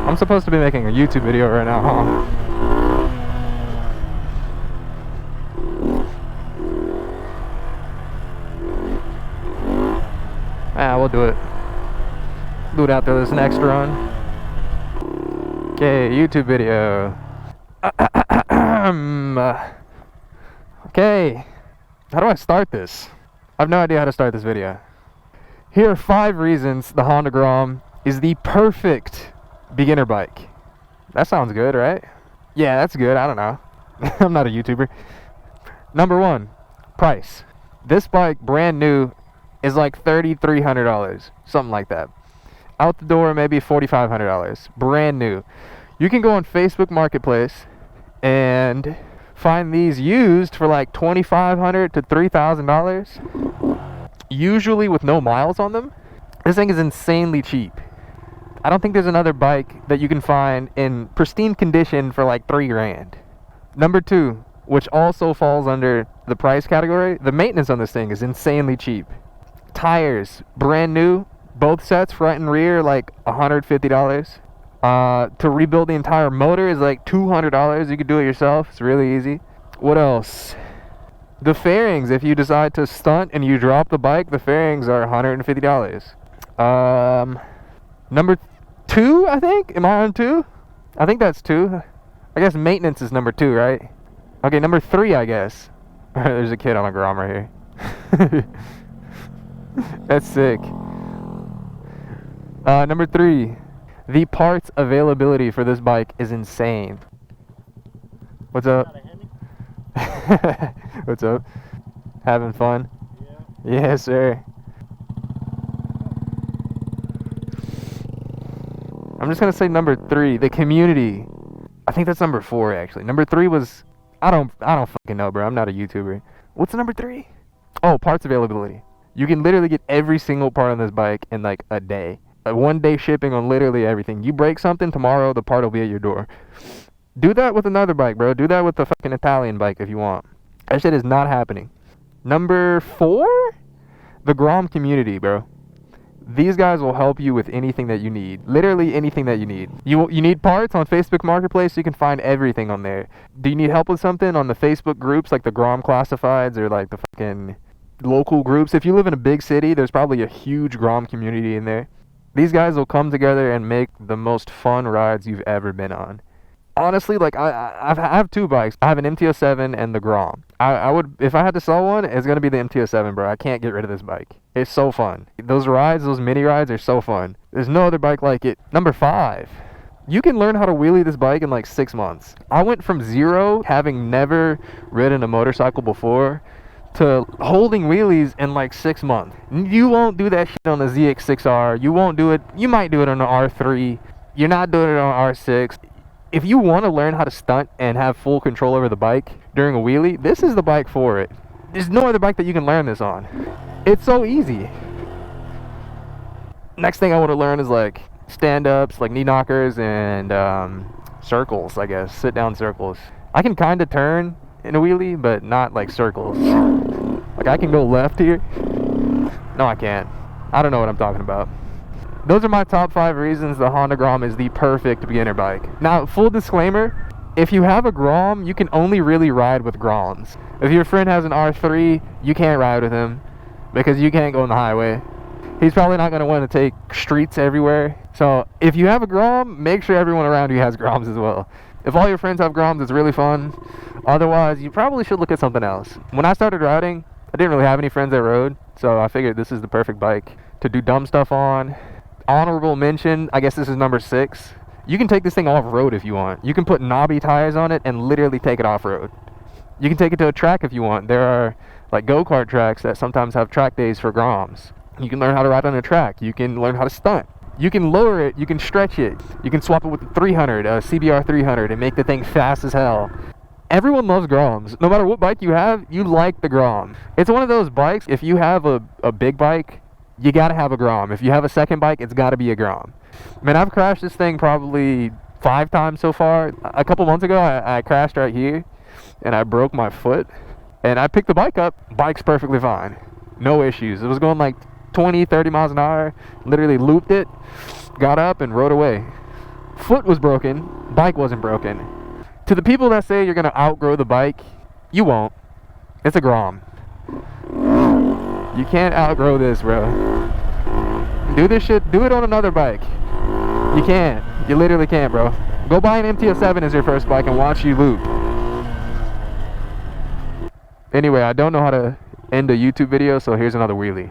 I'm supposed to be making a YouTube video right now, huh? Ah, we'll do it. Do it after this next run. Okay, YouTube video. Okay. How do I start this? I have no idea how to start this video. Here are 5 reasons the Honda Grom is the perfect beginner bike. That sounds good, right? Yeah, that's good. I don't know. I'm not a YouTuber. Number 1, price. This bike, brand new, is like $3,300, something like that. Out the door, maybe $4,500, brand new. You can go on Facebook Marketplace and find these used for like $2,500 to $3,000, usually with no miles on them. This thing is insanely cheap. I don't think there's another bike that you can find in pristine condition for like $3 grand. Number 2, which also falls under the price category, the maintenance on this thing is insanely cheap. Tires, brand new, both sets, front and rear, like $150. To rebuild the entire motor is like $200. You could do it yourself. It's really easy. What else? The fairings, if you decide to stunt and you drop the bike, the fairings are $150. Number 2, I think? Am I on 2? I think that's 2. I guess maintenance is number 2, right? Okay, number 3, I guess. There's a kid on a Grom right here. That's sick. Number 3, the parts availability for this bike is insane. What's up? What's up? Having fun? Yeah. Yes, sir. I'm just gonna say number 3, the community. I think that's number 4 actually. Number 3 was I don't fucking know, bro. I'm not a YouTuber. What's number 3? Oh, parts availability. You can literally get every single part on this bike in like a day. 1 day shipping on literally everything. You break something, tomorrow the part will be at your door. Do that with another bike, bro. Do that with the fucking Italian bike if you want. That shit is not happening. Number 4? The Grom community, bro. These guys will help you with anything that you need. Literally anything that you need. You need parts on Facebook Marketplace, you can find everything on there. Do you need help with something on the Facebook groups like the Grom Classifieds or like the fucking local groups? If you live in a big city, there's probably a huge Grom community in there. These guys will come together and make the most fun rides you've ever been on. Honestly, like I have 2 bikes. I have an MT-07 and the Grom. I would, if I had to sell one, it's gonna be the MT-07, bro. I can't get rid of this bike. It's so fun. Those rides, those mini rides are so fun. There's no other bike like it. Number 5, you can learn how to wheelie this bike in like 6 months. I went from 0, having never ridden a motorcycle before, to holding wheelies in like 6 months. You won't do that shit on the ZX6R. You won't do it. You might do it on the R3. You're not doing it on R6. If you want to learn how to stunt and have full control over the bike during a wheelie, this is the bike for it. There's no other bike that you can learn this on. It's so easy. Next thing I want to learn is like stand-ups, like knee knockers, and circles, I guess. Sit-down circles. I can kind of turn in a wheelie, but not like circles. Like I can go left here. No, I can't. I don't know what I'm talking about. Those are my top 5 reasons the Honda Grom is the perfect beginner bike. Now, full disclaimer, if you have a Grom, you can only really ride with Groms. If your friend has an R3, you can't ride with him because you can't go on the highway. He's probably not going to want to take streets everywhere. So if you have a Grom, make sure everyone around you has Groms as well. If all your friends have Groms, it's really fun. Otherwise, you probably should look at something else. When I started riding, I didn't really have any friends that rode, so I figured this is the perfect bike to do dumb stuff on. Honorable mention, I guess this is number 6. You can take this thing off-road if you want. You can put knobby tires on it and literally take it off-road. You can take it to a track if you want. There are like go-kart tracks that sometimes have track days for Groms. You can learn how to ride on a track. You can learn how to stunt. You can lower it, you can stretch it. You can swap it with the 300, CBR 300, and make the thing fast as hell. Everyone loves Groms. No matter what bike you have, you like the Grom. It's one of those bikes, if you have a big bike, you gotta have a Grom. If you have a second bike, it's gotta be a Grom. Man, I've crashed this thing probably 5 times so far. A couple months ago, I crashed right here, and I broke my foot. And I picked the bike up, bike's perfectly fine. No issues. It was going like 20, 30 miles an hour. Literally looped it, got up, and rode away. Foot was broken, bike wasn't broken. To the people that say you're gonna outgrow the bike, you won't. It's a Grom. You can't outgrow this, bro. Do this shit, do it on another bike. You can't. You literally can't, bro. Go buy an MTS7 as your first bike and watch you loop. Anyway, I don't know how to end a YouTube video, so here's another wheelie.